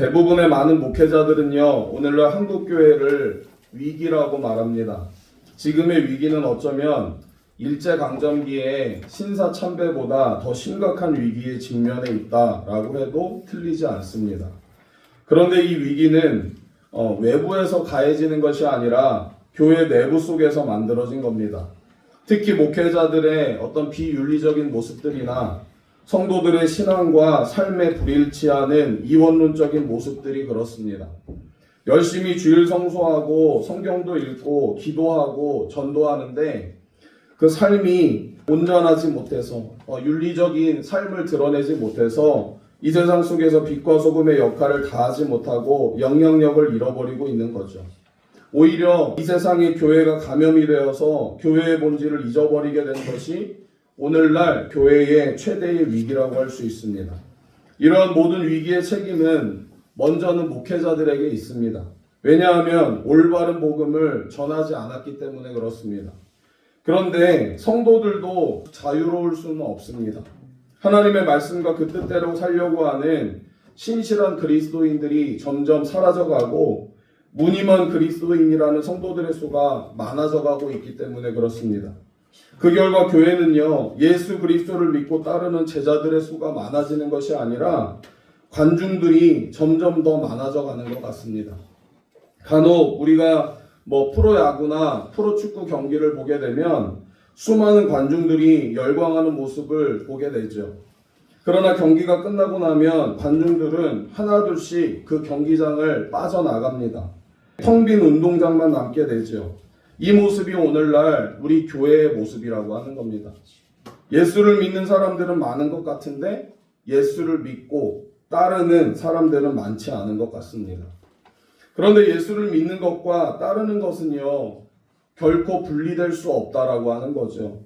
대부분의 많은 목회자들은요, 오늘날 한국교회를 위기라고 말합니다. 지금의 위기는 어쩌면 일제강점기의 신사참배보다 더 심각한 위기에 직면해 있다라고 해도 틀리지 않습니다. 그런데 이 위기는 외부에서 가해지는 것이 아니라 교회 내부 속에서 만들어진 겁니다. 특히 목회자들의 어떤 비윤리적인 모습들이나 성도들의 신앙과 삶에 불일치하는 이원론적인 모습들이 그렇습니다. 열심히 주일 성수하고 성경도 읽고 기도하고 전도하는데 그 삶이 온전하지 못해서 윤리적인 삶을 드러내지 못해서 이 세상 속에서 빛과 소금의 역할을 다하지 못하고 영향력을 잃어버리고 있는 거죠. 오히려 이 세상의 교회가 감염이 되어서 교회의 본질을 잊어버리게 된 것이 오늘날 교회의 최대의 위기라고 할 수 있습니다. 이러한 모든 위기의 책임은 먼저는 목회자들에게 있습니다. 왜냐하면 올바른 복음을 전하지 않았기 때문에 그렇습니다. 그런데 성도들도 자유로울 수는 없습니다. 하나님의 말씀과 그 뜻대로 살려고 하는 신실한 그리스도인들이 점점 사라져가고 무늬만 그리스도인이라는 성도들의 수가 많아져가고 있기 때문에 그렇습니다. 그 결과 교회는요, 예수 그리스도를 믿고 따르는 제자들의 수가 많아지는 것이 아니라 관중들이 점점 더 많아져 가는 것 같습니다. 간혹 우리가 프로야구나 프로축구 경기를 보게 되면 수많은 관중들이 열광하는 모습을 보게 되죠. 그러나 경기가 끝나고 나면 관중들은 하나둘씩 그 경기장을 빠져나갑니다. 텅 빈 운동장만 남게 되죠. 이 모습이 오늘날 우리 교회의 모습이라고 하는 겁니다. 예수를 믿는 사람들은 많은 것 같은데 예수를 믿고 따르는 사람들은 많지 않은 것 같습니다. 그런데 예수를 믿는 것과 따르는 것은요, 결코 분리될 수 없다라고 하는 거죠.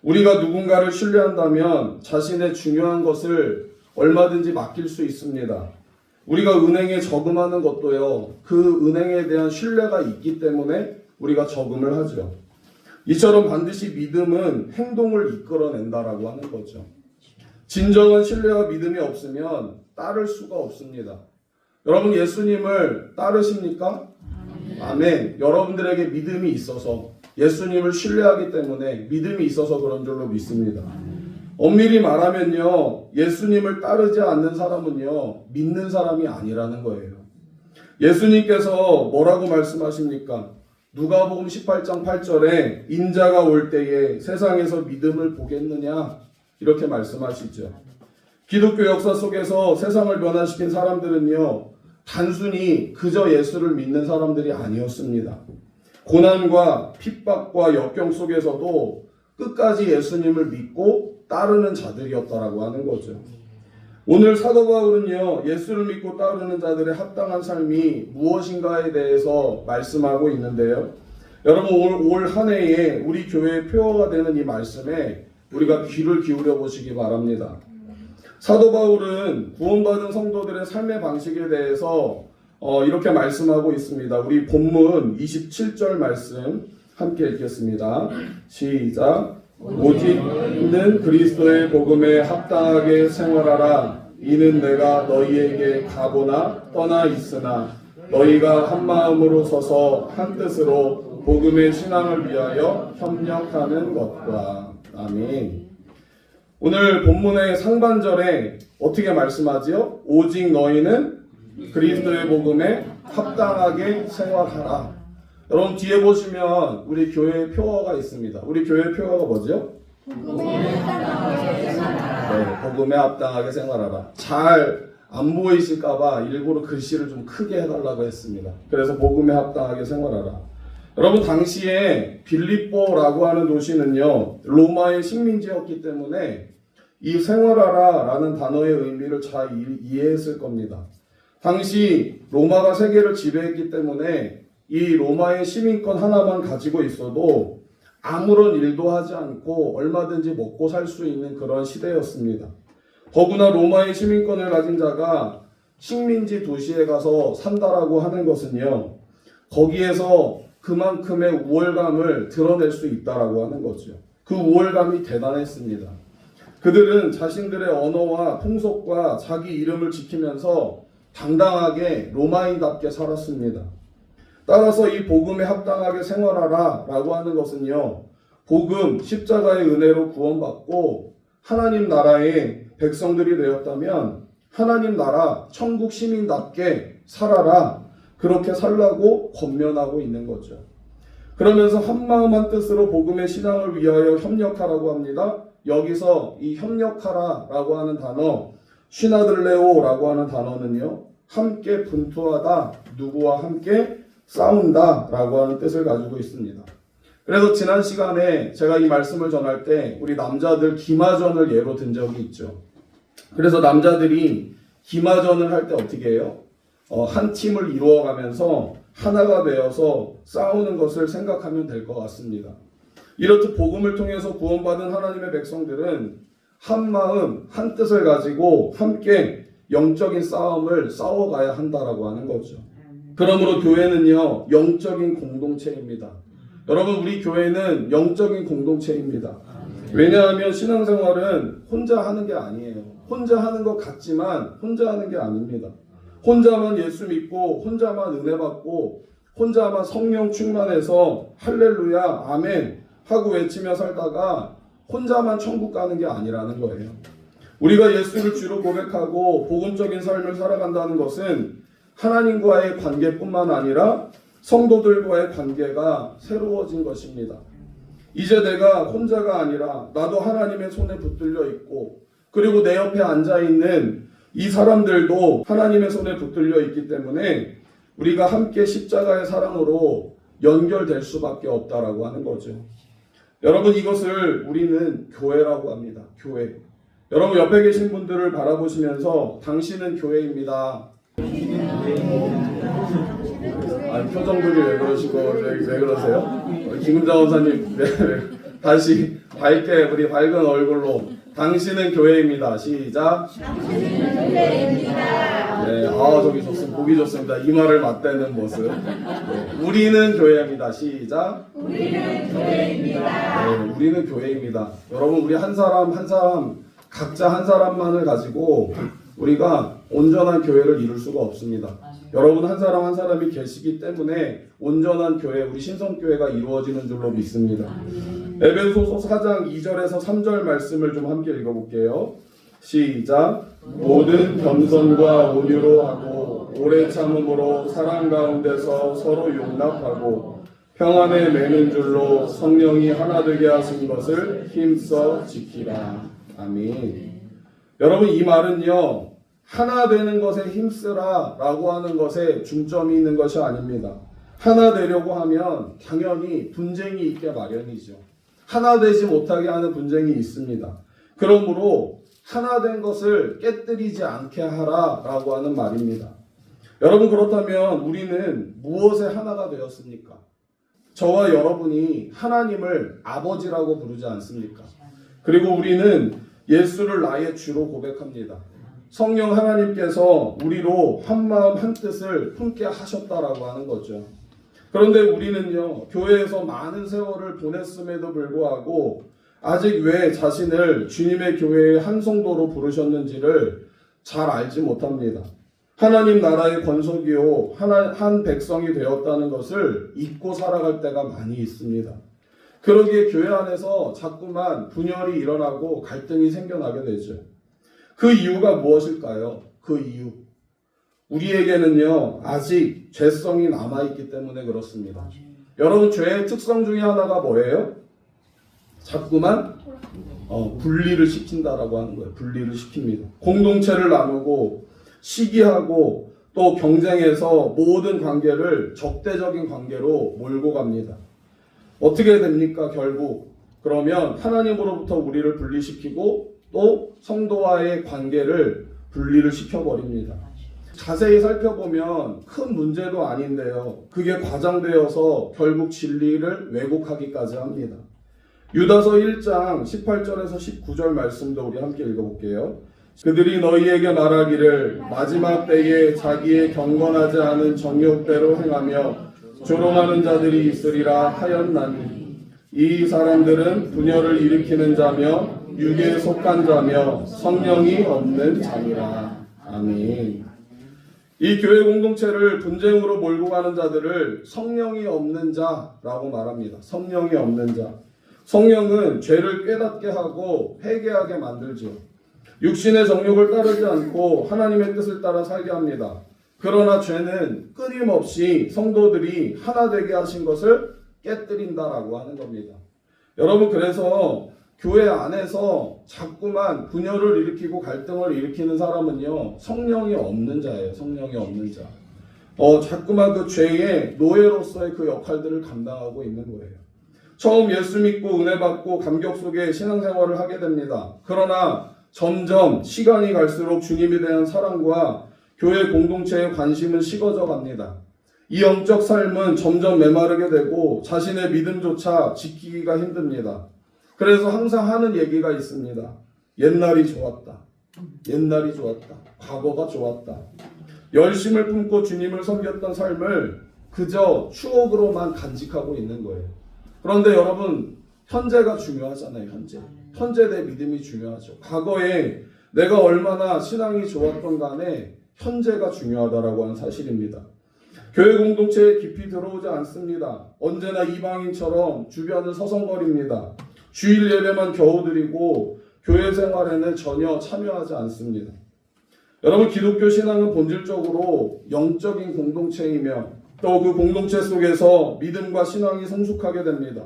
우리가 누군가를 신뢰한다면 자신의 중요한 것을 얼마든지 맡길 수 있습니다. 우리가 은행에 저금하는 것도요, 그 은행에 대한 신뢰가 있기 때문에 우리가 저금을 하죠. 이처럼 반드시 믿음은 행동을 이끌어낸다라고 하는 거죠. 진정한 신뢰와 믿음이 없으면 따를 수가 없습니다. 여러분 예수님을 따르십니까? 아멘. 여러분들에게 믿음이 있어서 예수님을 신뢰하기 때문에 믿음이 있어서 그런 줄로 믿습니다. 엄밀히 말하면요, 예수님을 따르지 않는 사람은요, 믿는 사람이 아니라는 거예요. 예수님께서 뭐라고 말씀하십니까? 누가복음 18장 8절에 인자가 올 때에 세상에서 믿음을 보겠느냐 이렇게 말씀하시죠. 기독교 역사 속에서 세상을 변화시킨 사람들은요, 단순히 그저 예수를 믿는 사람들이 아니었습니다. 고난과 핍박과 역경 속에서도 끝까지 예수님을 믿고 따르는 자들이었다라고 하는 거죠. 오늘 사도 바울은요, 예수를 믿고 따르는 자들의 합당한 삶이 무엇인가에 대해서 말씀하고 있는데요. 여러분 올 한 해에 우리 교회의 표어가 되는 이 말씀에 우리가 귀를 기울여 보시기 바랍니다. 사도 바울은 구원받은 성도들의 삶의 방식에 대해서 이렇게 말씀하고 있습니다. 우리 본문 27절 말씀 함께 읽겠습니다. 시작. 오직 는 그리스도의 복음에 합당하게 생활하라. 이는 내가 너희에게 가보나 떠나 있으나 너희가 한 마음으로 서서 한 뜻으로 복음의 신앙을 위하여 협력하는 것과. 아멘. 오늘 본문의 상반절에 어떻게 말씀하지요? 오직 너희는 그리스도의 복음에 합당하게 생활하라. 여러분 뒤에 보시면 우리 교회의 표어가 있습니다. 우리 교회의 표어가 뭐죠? 복음에 합당하게 생활하라. 잘 안 보이실까봐 일부러 글씨를 좀 크게 해달라고 했습니다. 그래서 복음에 합당하게 생활하라. 여러분 당시에 빌립보라고 하는 도시는요, 로마의 식민지였기 때문에 이 생활하라 라는 단어의 의미를 잘 이해했을 겁니다. 당시 로마가 세계를 지배했기 때문에 이 로마의 시민권 하나만 가지고 있어도 아무런 일도 하지 않고 얼마든지 먹고 살 수 있는 그런 시대였습니다. 더구나 로마의 시민권을 가진 자가 식민지 도시에 가서 산다라고 하는 것은요, 거기에서 그만큼의 우월감을 드러낼 수 있다라고 하는 거죠. 그 우월감이 대단했습니다. 그들은 자신들의 언어와 풍속과 자기 이름을 지키면서 당당하게 로마인답게 살았습니다. 따라서 이 복음에 합당하게 생활하라 라고 하는 것은요, 복음, 십자가의 은혜로 구원받고 하나님 나라의 백성들이 되었다면 하나님 나라 천국 시민답게 살아라, 그렇게 살라고 권면하고 있는 거죠. 그러면서 한마음 한뜻으로 복음의 신앙을 위하여 협력하라고 합니다. 여기서 이 협력하라 라고 하는 단어, 시나들레오 라고 하는 단어는요, 함께 분투하다, 누구와 함께 싸운다 라고 하는 뜻을 가지고 있습니다. 그래서 지난 시간에 제가 이 말씀을 전할 때 우리 남자들 기마전을 예로 든 적이 있죠. 그래서 남자들이 기마전을 할 때 어떻게 해요? 한 팀을 이루어가면서 하나가 되어서 싸우는 것을 생각하면 될 것 같습니다. 이렇듯 복음을 통해서 구원받은 하나님의 백성들은 한 마음, 한 뜻을 가지고 함께 영적인 싸움을 싸워가야 한다라고 하는 거죠. 그러므로 교회는요, 영적인 공동체입니다. 여러분, 우리 교회는 영적인 공동체입니다. 왜냐하면 신앙생활은 혼자 하는 게 아니에요. 혼자 하는 것 같지만 혼자 하는 게 아닙니다. 혼자만 예수 믿고 혼자만 은혜 받고 혼자만 성령 충만해서 할렐루야 아멘 하고 외치며 살다가 혼자만 천국 가는 게 아니라는 거예요. 우리가 예수를 주로 고백하고 복음적인 삶을 살아간다는 것은 하나님과의 관계뿐만 아니라 성도들과의 관계가 새로워진 것입니다. 이제 내가 혼자가 아니라 나도 하나님의 손에 붙들려 있고, 그리고 내 옆에 앉아있는 이 사람들도 하나님의 손에 붙들려 있기 때문에 우리가 함께 십자가의 사랑으로 연결될 수밖에 없다라고 하는 거죠. 여러분, 이것을 우리는 교회라고 합니다. 교회. 여러분, 옆에 계신 분들을 바라보시면서 당신은 교회입니다. 아니, 표정들이 왜 그러시고 왜 그러세요? 김금자 원사님, 네, 다시 밝게 우리 밝은 얼굴로 당신은 교회입니다. 시작. 당신은 교회입니다. 네, 저기 좋습니다. 보기 좋습니다. 이 말을 맞대는 모습. 네, 우리는 교회입니다. 시작. 우리는 교회입니다. 네, 우리는 교회입니다. 여러분, 우리 한 사람 한 사람 각자 한 사람만을 가지고 우리가 온전한 교회를 이룰 수가 없습니다. 여러분, 한 사람 한 사람이 계시기 때문에 온전한 교회, 우리 신성교회가 이루어지는 줄로 믿습니다. 에베소서 4장 2절에서 3절 말씀을 좀 함께 읽어볼게요. 시작. 모든 겸손과 온유로 하고 오래 참음으로 사랑 가운데서 서로 용납하고 평안에 매는 줄로 성령이 하나 되게 하신 것을 힘써 지키라. 아멘. 여러분, 이 말은요, 하나 되는 것에 힘쓰라 라고 하는 것에 중점이 있는 것이 아닙니다. 하나 되려고 하면 당연히 분쟁이 있게 마련이죠. 하나 되지 못하게 하는 분쟁이 있습니다. 그러므로 하나 된 것을 깨뜨리지 않게 하라 라고 하는 말입니다. 여러분, 그렇다면 우리는 무엇에 하나가 되었습니까? 저와 여러분이 하나님을 아버지라고 부르지 않습니까? 그리고 우리는 예수를 나의 주로 고백합니다. 성령 하나님께서 우리로 한 마음 한 뜻을 품게 하셨다라고 하는 거죠. 그런데 우리는요, 교회에서 많은 세월을 보냈음에도 불구하고 아직 왜 자신을 주님의 교회의 한 성도로 부르셨는지를 잘 알지 못합니다. 하나님 나라의 권속이요 한 백성이 되었다는 것을 잊고 살아갈 때가 많이 있습니다. 그러기에 교회 안에서 자꾸만 분열이 일어나고 갈등이 생겨나게 되죠. 그 이유가 무엇일까요? 그 이유, 우리에게는요 아직 죄성이 남아있기 때문에 그렇습니다. 여러분, 죄의 특성 중에 하나가 뭐예요? 자꾸만 분리를 시킨다라고 하는 거예요. 분리를 시킵니다. 공동체를 나누고 시기하고 또 경쟁해서 모든 관계를 적대적인 관계로 몰고 갑니다. 어떻게 됩니까? 결국 그러면 하나님으로부터 우리를 분리시키고 또 성도와의 관계를 분리를 시켜버립니다. 자세히 살펴보면 큰 문제도 아닌데요, 그게 과장되어서 결국 진리를 왜곡하기까지 합니다. 유다서 1장 18절에서 19절 말씀도 우리 함께 읽어볼게요. 그들이 너희에게 말하기를 마지막 때에 자기의 경건하지 않은 정욕대로 행하며 조롱하는 자들이 있으리라 하였나니 이 사람들은 분열을 일으키는 자며 육에 속한 자며 성령이 없는 자니라. 아멘. 이 교회 공동체를 분쟁으로 몰고 가는 자들을 성령이 없는 자라고 말합니다. 성령이 없는 자. 성령은 죄를 깨닫게 하고 회개하게 만들죠. 육신의 정욕을 따르지 않고 하나님의 뜻을 따라 살게 합니다. 그러나 죄는 끊임없이 성도들이 하나 되게 하신 것을 깨뜨린다라고 하는 겁니다. 여러분, 그래서 교회 안에서 자꾸만 분열을 일으키고 갈등을 일으키는 사람은요, 성령이 없는 자예요. 성령이 없는 자. 자꾸만 그 죄의 노예로서의 그 역할들을 감당하고 있는 거예요. 처음 예수 믿고 은혜 받고 감격 속에 신앙생활을 하게 됩니다. 그러나 점점 시간이 갈수록 주님에 대한 사랑과 교회 공동체의 관심은 식어져 갑니다. 이 영적 삶은 점점 메마르게 되고 자신의 믿음조차 지키기가 힘듭니다. 그래서 항상 하는 얘기가 있습니다. 옛날이 좋았다. 옛날이 좋았다. 과거가 좋았다. 열심을 품고 주님을 섬겼던 삶을 그저 추억으로만 간직하고 있는 거예요. 그런데 여러분, 현재가 중요하잖아요. 현재 내 믿음이 중요하죠. 과거에 내가 얼마나 신앙이 좋았던 간에 현재가 중요하다라고 하는 사실입니다. 교회 공동체에 깊이 들어오지 않습니다. 언제나 이방인처럼 주변을 서성거립니다. 주일 예배만 겨우 드리고 교회 생활에는 전혀 참여하지 않습니다. 여러분, 기독교 신앙은 본질적으로 영적인 공동체이며 또 그 공동체 속에서 믿음과 신앙이 성숙하게 됩니다.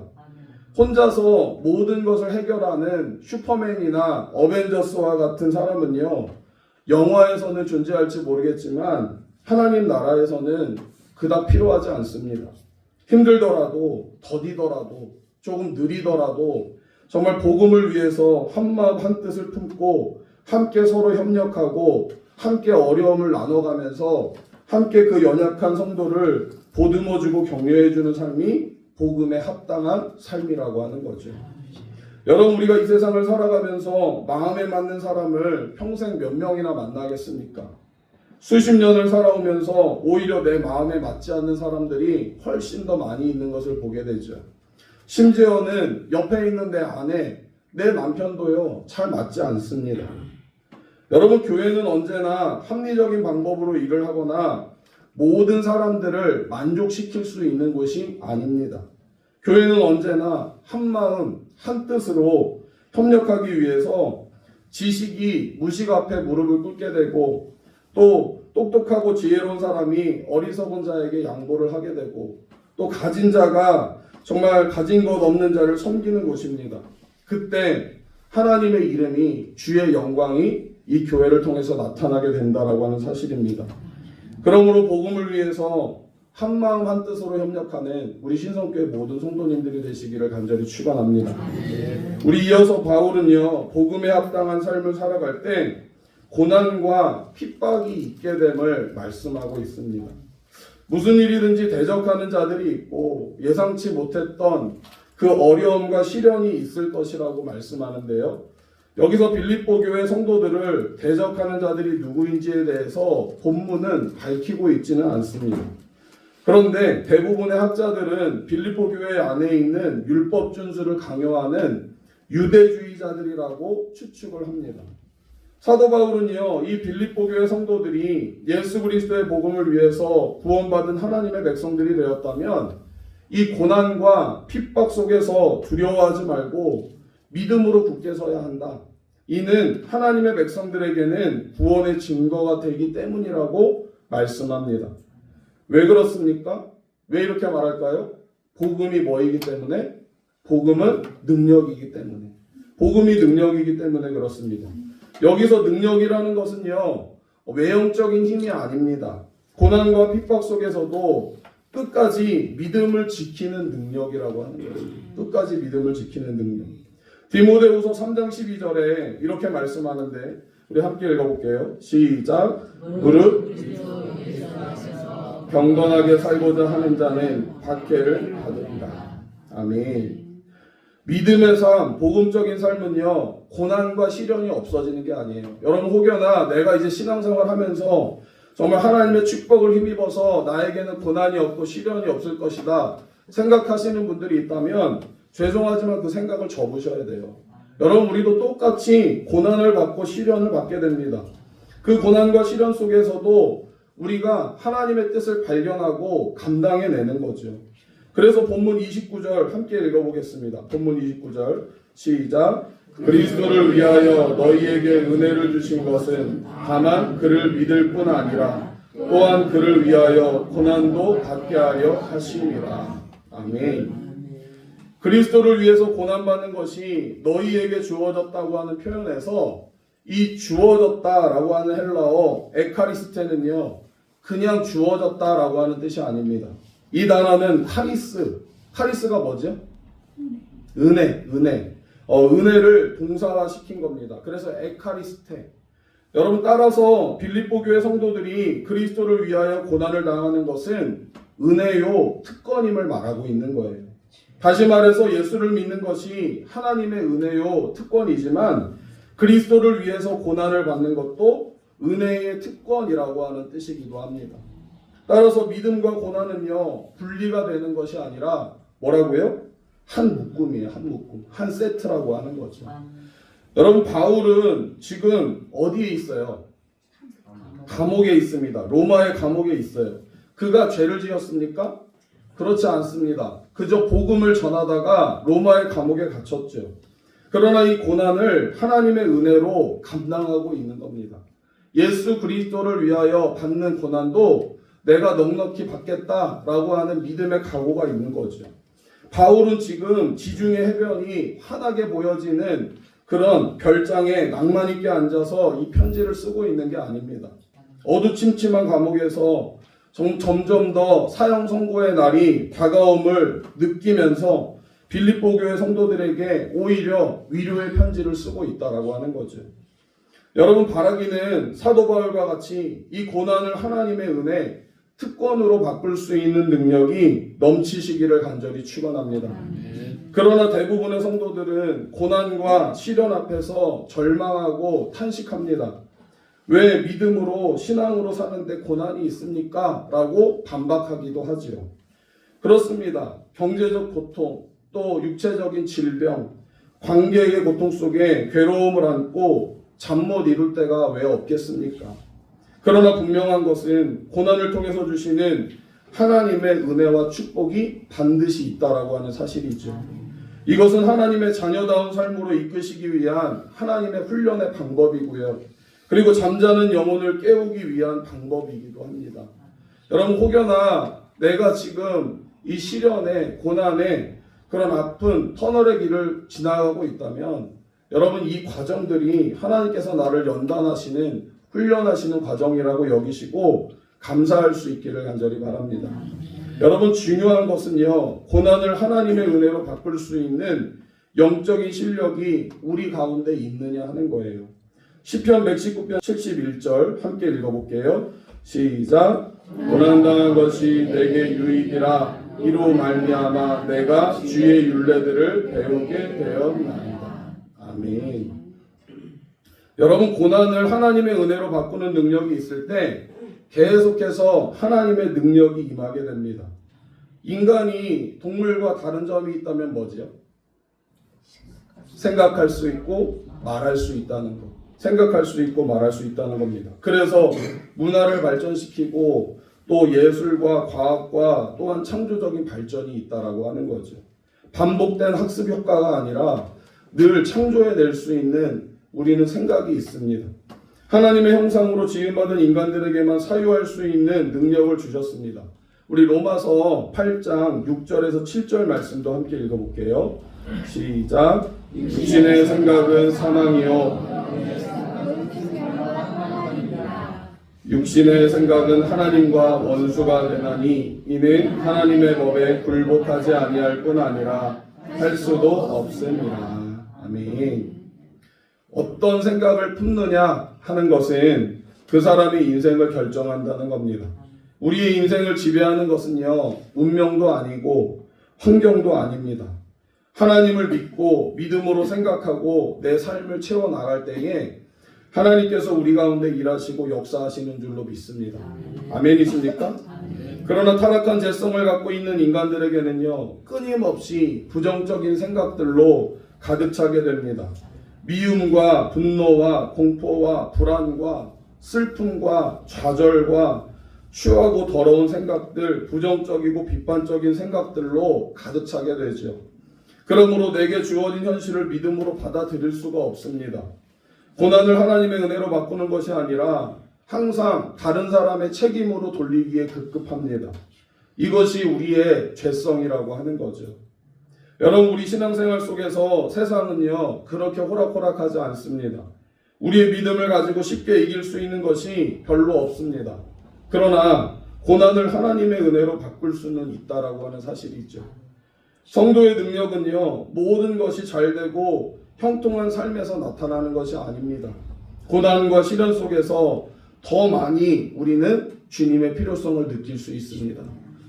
혼자서 모든 것을 해결하는 슈퍼맨이나 어벤져스와 같은 사람은요, 영화에서는 존재할지 모르겠지만 하나님 나라에서는 그닥 필요하지 않습니다. 힘들더라도, 더디더라도, 조금 느리더라도 정말 복음을 위해서 한마음 한뜻을 품고 함께 서로 협력하고 함께 어려움을 나눠가면서 함께 그 연약한 성도를 보듬어주고 격려해주는 삶이 복음에 합당한 삶이라고 하는 거죠. 여러분, 우리가 이 세상을 살아가면서 마음에 맞는 사람을 평생 몇 명이나 만나겠습니까? 수십 년을 살아오면서 오히려 내 마음에 맞지 않는 사람들이 훨씬 더 많이 있는 것을 보게 되죠. 심지어는 옆에 있는 내 아내, 내 남편도요, 잘 맞지 않습니다. 여러분, 교회는 언제나 합리적인 방법으로 일을 하거나 모든 사람들을 만족시킬 수 있는 곳이 아닙니다. 교회는 언제나 한마음 한뜻으로 협력하기 위해서 지식이 무식 앞에 무릎을 꿇게 되고 또 똑똑하고 지혜로운 사람이 어리석은 자에게 양보를 하게 되고 또 가진 자가 정말 가진 것 없는 자를 섬기는 곳입니다. 그때 하나님의 이름이, 주의 영광이 이 교회를 통해서 나타나게 된다라고 하는 사실입니다. 그러므로 복음을 위해서 한마음 한뜻으로 협력하는 우리 신성교회 모든 성도님들이 되시기를 간절히 축원합니다. 우리 이어서 바울은요, 복음에 합당한 삶을 살아갈 때 고난과 핍박이 있게 됨을 말씀하고 있습니다. 무슨 일이든지 대적하는 자들이 있고 예상치 못했던 그 어려움과 시련이 있을 것이라고 말씀하는데요. 여기서 빌립보 교회 성도들을 대적하는 자들이 누구인지에 대해서 본문은 밝히고 있지는 않습니다. 그런데 대부분의 학자들은 빌립보 교회 안에 있는 율법 준수를 강요하는 유대주의자들이라고 추측을 합니다. 사도 바울은요, 이 빌립보 교회 성도들이 예수 그리스도의 복음을 위해서 구원받은 하나님의 백성들이 되었다면 이 고난과 핍박 속에서 두려워하지 말고 믿음으로 굳게 서야 한다. 이는 하나님의 백성들에게는 구원의 증거가 되기 때문이라고 말씀합니다. 왜 그렇습니까? 왜 이렇게 말할까요? 복음이 뭐이기 때문에? 복음은 능력이기 때문에. 복음이 능력이기 때문에 그렇습니다. 여기서 능력이라는 것은요, 외형적인 힘이 아닙니다. 고난과 핍박 속에서도 끝까지 믿음을 지키는 능력이라고 하는 거예요. 끝까지 믿음을 지키는 능력. 디모데후서 3장 12절에 이렇게 말씀하는데 우리 함께 읽어볼게요. 시작. 무릇 경건하게 살고자 하는 자는 박해를 받으리라. 아멘. 믿음의 삶, 복음적인 삶은요, 고난과 시련이 없어지는 게 아니에요. 여러분, 혹여나 내가 이제 신앙생활 하면서 정말 하나님의 축복을 힘입어서 나에게는 고난이 없고 시련이 없을 것이다 생각하시는 분들이 있다면 죄송하지만 그 생각을 접으셔야 돼요. 여러분, 우리도 똑같이 고난을 받고 시련을 받게 됩니다. 그 고난과 시련 속에서도 우리가 하나님의 뜻을 발견하고 감당해내는 거죠. 그래서 본문 29절 함께 읽어보겠습니다. 본문 29절 시작. 그리스도를 위하여 너희에게 은혜를 주신 것은 다만 그를 믿을 뿐 아니라 또한 그를 위하여 고난도 받게 하려 하심이라. 아멘. 그리스도를 위해서 고난받는 것이 너희에게 주어졌다고 하는 표현에서 이 주어졌다라고 하는 헬라어 에카리스테는요, 그냥 주어졌다라고 하는 뜻이 아닙니다. 이 단어는 카리스가 뭐죠? 은혜. 은혜를 동사화시킨 겁니다. 그래서 에카리스테. 여러분, 따라서 빌립보 교회 성도들이 그리스도를 위하여 고난을 당하는 것은 은혜요 특권임을 말하고 있는 거예요. 다시 말해서 예수를 믿는 것이 하나님의 은혜요 특권이지만 그리스도를 위해서 고난을 받는 것도 은혜의 특권이라고 하는 뜻이기도 합니다. 따라서 믿음과 고난은요, 분리가 되는 것이 아니라 뭐라고요? 한 묶음이에요. 한 묶음. 한 세트라고 하는 거죠. 여러분, 바울은 지금 어디에 있어요? 감옥에 있습니다. 로마의 감옥에 있어요. 그가 죄를 지었습니까? 그렇지 않습니다. 그저 복음을 전하다가 로마의 감옥에 갇혔죠. 그러나 이 고난을 하나님의 은혜로 감당하고 있는 겁니다. 예수 그리스도를 위하여 받는 고난도 내가 넉넉히 받겠다라고 하는 믿음의 각오가 있는 거죠. 바울은 지금 지중해 해변이 환하게 보여지는 그런 별장에 낭만 있게 앉아서 이 편지를 쓰고 있는 게 아닙니다. 어두침침한 감옥에서 점점 더 사형 선고의 날이 다가옴을 느끼면서 빌립보 교회 성도들에게 오히려 위로의 편지를 쓰고 있다라고 하는 거죠. 여러분, 바라기는 사도 바울과 같이 이 고난을 하나님의 은혜 특권으로 바꿀 수 있는 능력이 넘치시기를 간절히 축원합니다. 그러나 대부분의 성도들은 고난과 시련 앞에서 절망하고 탄식합니다. 왜 믿음으로 신앙으로 사는데 고난이 있습니까? 라고 반박하기도 하지요. 그렇습니다. 경제적 고통, 또 육체적인 질병, 관계의 고통 속에 괴로움을 안고 잠 못 이룰 때가 왜 없겠습니까? 그러나 분명한 것은 고난을 통해서 주시는 하나님의 은혜와 축복이 반드시 있다라고 하는 사실이죠. 이것은 하나님의 자녀다운 삶으로 이끄시기 위한 하나님의 훈련의 방법이고요. 그리고 잠자는 영혼을 깨우기 위한 방법이기도 합니다. 여러분, 혹여나 내가 지금 이 시련에, 고난에, 그런 아픈 터널의 길을 지나가고 있다면 여러분, 이 과정들이 하나님께서 나를 연단하시는, 훈련하시는 과정이라고 여기시고 감사할 수 있기를 간절히 바랍니다. 여러분, 중요한 것은요, 고난을 하나님의 은혜로 바꿀 수 있는 영적인 실력이 우리 가운데 있느냐 하는 거예요. 시편 119편 71절 함께 읽어볼게요. 시작. 고난당한 것이 내게 유익이라 이로 말미암아 내가 주의 율례들을 배우게 되었나이다. 아멘. 여러분, 고난을 하나님의 은혜로 바꾸는 능력이 있을 때 계속해서 하나님의 능력이 임하게 됩니다. 인간이 동물과 다른 점이 있다면 뭐지요? 생각할 수 있고 말할 수 있다는 것. 생각할 수 있고 말할 수 있다는 겁니다. 그래서 문화를 발전시키고 또 예술과 과학과 또한 창조적인 발전이 있다라고 하는 거죠. 반복된 학습 효과가 아니라 늘 창조해낼 수 있는 우리는 생각이 있습니다. 하나님의 형상으로 지음받은 인간들에게만 사유할 수 있는 능력을 주셨습니다. 우리 로마서 8장 6절에서 7절 말씀도 함께 읽어볼게요. 시작. 육신의 생각은 사망이요 육신의 생각은 하나님과 원수가 되나니 이는 하나님의 법에 굴복하지 아니할 뿐 아니라 할 수도 없습니다. 아멘. 어떤 생각을 품느냐 하는 것은 그 사람의 인생을 결정한다는 겁니다. 우리의 인생을 지배하는 것은요, 운명도 아니고 환경도 아닙니다. 하나님을 믿고 믿음으로 생각하고 내 삶을 채워나갈 때에 하나님께서 우리 가운데 일하시고 역사하시는 줄로 믿습니다. 아멘이십니까? 그러나 타락한 죄성을 갖고 있는 인간들에게는요, 끊임없이 부정적인 생각들로 가득 차게 됩니다. 미움과 분노와 공포와 불안과 슬픔과 좌절과 추하고 더러운 생각들, 부정적이고 비판적인 생각들로 가득 차게 되죠. 그러므로 내게 주어진 현실을 믿음으로 받아들일 수가 없습니다. 고난을 하나님의 은혜로 바꾸는 것이 아니라 항상 다른 사람의 책임으로 돌리기에 급급합니다. 이것이 우리의 죄성이라고 하는 거죠. 여러분, 우리 신앙생활 속에서 세상은요 그렇게 호락호락하지 않습니다. 우리의 믿음을 가지고 쉽게 이길 수 있는 것이 별로 없습니다. 그러나 고난을 하나님의 은혜로 바꿀 수는 있다라고 하는 사실이 있죠. 성도의 능력은요 모든 것이 잘되고 형통한 삶에서 나타나는 것이 아닙니다. 고난과 시련 속에서 더 많이 우리는 주님의 필요성을 느낄 수 있습니다.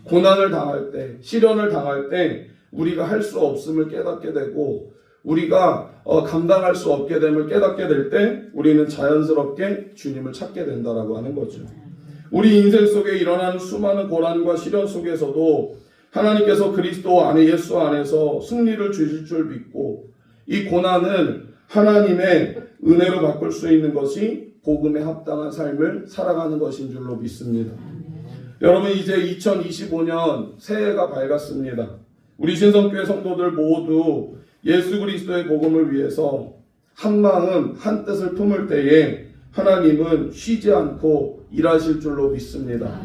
고난을 당할 때, 시련을 당할 때 우리가 할 수 없음을 깨닫게 되고 우리가 감당할 수 없게 됨을 깨닫게 될 때 우리는 자연스럽게 주님을 찾게 된다라고 하는 거죠. 우리 인생 속에 일어나는 수많은 고난과 시련 속에서도 하나님께서 그리스도 안에 예수 안에서 승리를 주실 줄 믿고 이 고난을 하나님의 은혜로 바꿀 수 있는 것이 복음에 합당한 삶을 살아가는 것인 줄로 믿습니다. 여러분, 이제 2025년 새해가 밝았습니다. 우리 신성교회 성도들 모두 예수 그리스도의 복음을 위해서 한 마음 한 뜻을 품을 때에 하나님은 쉬지 않고 일하실 줄로 믿습니다.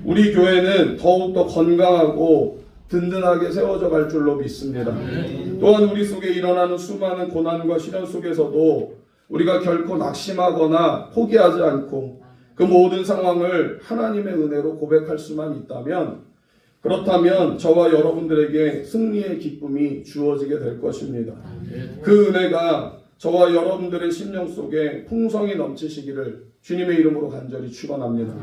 우리 교회는 더욱더 건강하고 든든하게 세워져 갈 줄로 믿습니다. 또한 우리 속에 일어나는 수많은 고난과 시련 속에서도 우리가 결코 낙심하거나 포기하지 않고 그 모든 상황을 하나님의 은혜로 고백할 수만 있다면, 그렇다면 저와 여러분들에게 승리의 기쁨이 주어지게 될 것입니다. 그 은혜가 저와 여러분들의 심령 속에 풍성히 넘치시기를 주님의 이름으로 간절히 축원합니다.